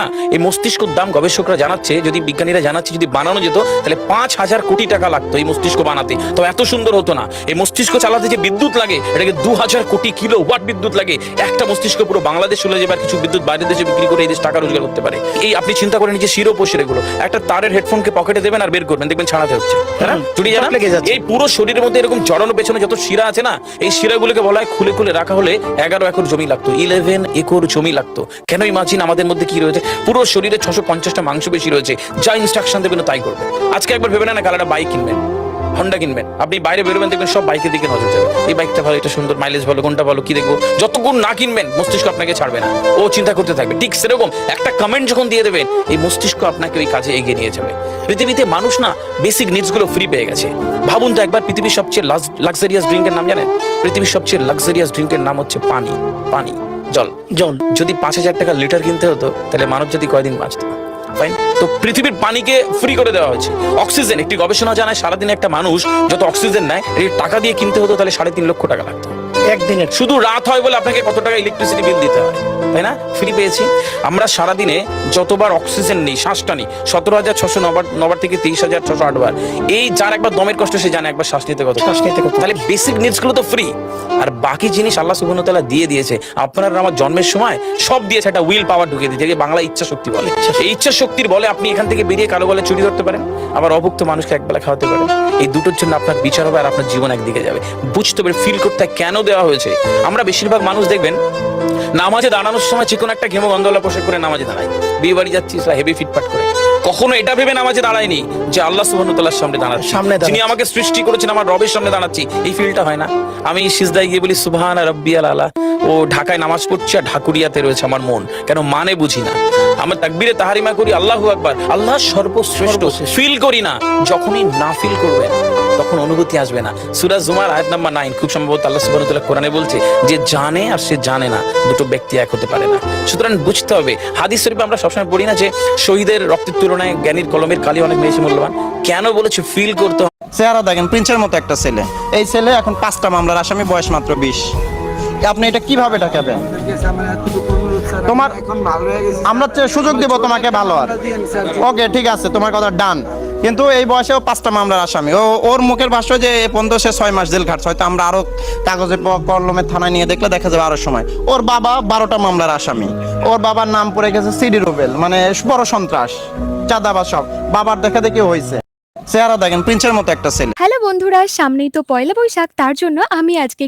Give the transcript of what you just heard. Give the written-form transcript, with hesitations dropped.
না, এই মস্তিষ্কর দাম গবেষকরা জানাচ্ছে, যদি বিজ্ঞানীরা জানাচ্ছে যদি বানানো যেত তাহলে 5,000 কোটি টাকা লাগতো এই মস্তিষ্ক বানাতে, তো এত সুন্দর হতো না। এই মস্তিষ্ক চালাতে যে বিদ্যুৎ লাগে এটাকে 2000 কোটি কিলো ওয়াট বিদ্যুৎ লাগে। একটা মস্তিষ্ক পুরো বাংলাদেশ চলে যাবে, আর কিছু বিদ্যুৎ বাইরের দেশে বিক্রি করে এই দেশ টাকা রোজগার করতে পারে। এই আপনি চিন্তা করেন যে শিরোপোষের এগুলো, একটা তারের হেডফোনকে পকেটে দেবেন আর বের করবেন, দেখবেন ছাড়াতে হচ্ছে, চুরি জানা লেগে যাচ্ছে। এই পুরো শরীরের মধ্যে এরকম জড়ানো পেছনে যত শিরা আছে না, এই শিরাগুলোকে বলা হয় খুলে খুলে রাখা হলে 11 একর জমি লাগতো, 11 একর জমি লাগতো। কেন ইমাজিন আমাদের মধ্যে কি রয়েছে, পুরো শরীরে 650টা মাংসপেশি রয়েছে, যা ইনস্ট্রাকশন দেবেন তাই করবে। আজকে একবার ভেবে না কালারটা বাইক কিনবেন, হন্ডা কিনবেন, আপনি বাইরে বেরোবেন দেখবেন সব বাইকের দিকে নজর যাবে, এই বাইকটা ভালো, এটা সুন্দর, মাইলেজ ভালো, কোনটা ভালো, কি দেখবো। যতক্ষণ না কিনবেন মস্তিষ্ক আপনাকে ছাড়বে না, ও চিন্তা করতে থাকবে। ঠিক সেরকম একটা কমেন্ট যখন দিয়ে দেবেন এই মস্তিষ্ক আপনাকে ওই কাজে এগিয়ে নিয়ে যাবে। পৃথিবীতে মানুষ না বেসিক নিডস গুলো ফ্রি পেয়ে গেছে। ভাবুন তো একবার, পৃথিবীর সবচেয়ে লাক্সারিয়াস ড্রিঙ্কের নাম জানেন? পৃথিবীর সবচেয়ে লাক্সারিয়াস ড্রিঙ্কের নাম হচ্ছে পানি। পানি, জল। জল যদি 5,000 টাকা লিটার কিনতে হতো তাহলে মানব জাতি কয়দিন বাঁচত? তো পৃথিবীর পানিকে ফ্রি করে দেওয়া হয়েছে। অক্সিজেন, একটি গবেষণা জানায় সারাদিনে একটা মানুষ যত অক্সিজেন নেয় এই টাকা দিয়ে কিনতে হতো তাহলে 3.5 লক্ষ টাকা লাগতো একদিনের। শুধু রাত হয় বলে আপনাকে কত টাকা ইলেকট্রিসিটি বিল দিতে হয়, তাই না? ফ্রি পেয়েছি। আমরা সারাদিনে যতবার অক্সিজেন নিই, শ্বাসটা নিই, 17,609 থেকে 23,608 বার। এই যার একবার দমের কষ্ট সে জানে একবার শ্বাস নিতে কত। তাহলে বেসিক নিডস গুলো তো ফ্রি, আর বাকি জিনিস আল্লাহ সুবহানাহু ওয়া তাআলা দিয়ে দিয়েছে। আপনার আমার জন্মের সময় সব দিয়েছে, একটা উইল পাওয়ার ঢুকিয়ে দিয়েছে, যেটাকে বাংলা ইচ্ছা শক্তি বলে। এই ইচ্ছা শক্তির বলে আপনি এখান থেকে বেরিয়ে কারো বলে চুরি করতে পারেন, আবার অভুক্ত মানুষকে একবেলা খাওয়াতে পারেন। এই দুটোর জন্য আপনার বিচার হবে আর আপনার জীবন একদিকে যাবে। বুঝতে পারে, ফিল করতে কেন দেওয়া হয়েছে। আমরা বেশিরভাগ মানুষ দেখবেন নামাজে দাঁড়ানোর সময় চিকন একটা ঘেমো গন্ধওয়ালা পোশাক করে নামাজে দাঁড়ায়, বিয়ে বাড়ি যাচ্ছি হেভি ফিটফাট করে। কখনো এটা ভেবে নামাজে দাঁড়ায়নি যে আল্লাহ সুবহানাহু ওয়া তাআলার সামনে দাঁড়াচ্ছি, যিনি আমাকে সৃষ্টি করেছেন, আমার রবের সামনে দাঁড়াচ্ছি। এই ফিলটা হয় না। আমি সিজদায় গিয়ে বলি সুবহানা রাব্বিয়াল আলা, ও ঢাকায় নামাজ পড়ছি আর ঢাকুরিয়াতে রয়েছে আমার মন, কেন মানে বুঝি না। আমরা তাকবীরে তাহারিমা করি আল্লাহু আকবার, আল্লাহ সর্বশ্রেষ্ঠ, ফিল করি না। যখনই না ফিল করবেন তখন অনুভূতি আসবে না। সূরা জুমার আয়াত নাম্বার 9 খুব সম্ভবত আল্লাহ সুবহানাহু ওয়া তাআলা কোরআনে বলছে যে জানে আর সে জানে না, দুটো ব্যক্তি এক হতে পারে না। সুতরাং বুঝতে হবে। হাদিস শরীফে আমরা সবসময় পড়ি না যে শহীদের রক্তের তুলনায় জ্ঞানীর কলমের কালি অনেক বেশি মূল্যবান। কেন বলেছে? ফিল করতে হবে। চেহারা দেখেন প্রিন্সের মতো একটা ছেলে, এই ছেলে এখন 5টা মামলার আসামি, বয়স মাত্র 20। আপনি এটা কিভাবে ঢাকাবেন? তোমার আমরা সুযোগ দেব তোমাকে ভালো, আর ওকে ঠিক আছে, তোমার কথা ডান। কিন্তু এই বয়সেও 5টা মামলার আসামি। ওর মুখের ভাষ্য যে এ পর্যন্ত সে 6 মাস জেল খাটছে, হয়তো আমরা আরো কাগজে কলমে থানায় নিয়ে দেখলে দেখা যাবে আরো সময়। ওর বাবা 12টা মামলার আসামি। ওর বাবার নাম পড়ে গেছে সিডি রুবেল, মানে বড় সন্ত্রাস, চাঁদাবাজ, সব বাবার দেখা দেখি হয়েছে। চেহারা দেখেন প্রিন্সের মতো একটা ছেলে। হ্যালো বন্ধুরা, সামনেই তো পয়লা বৈশাখ, তার জন্য আমি আজকে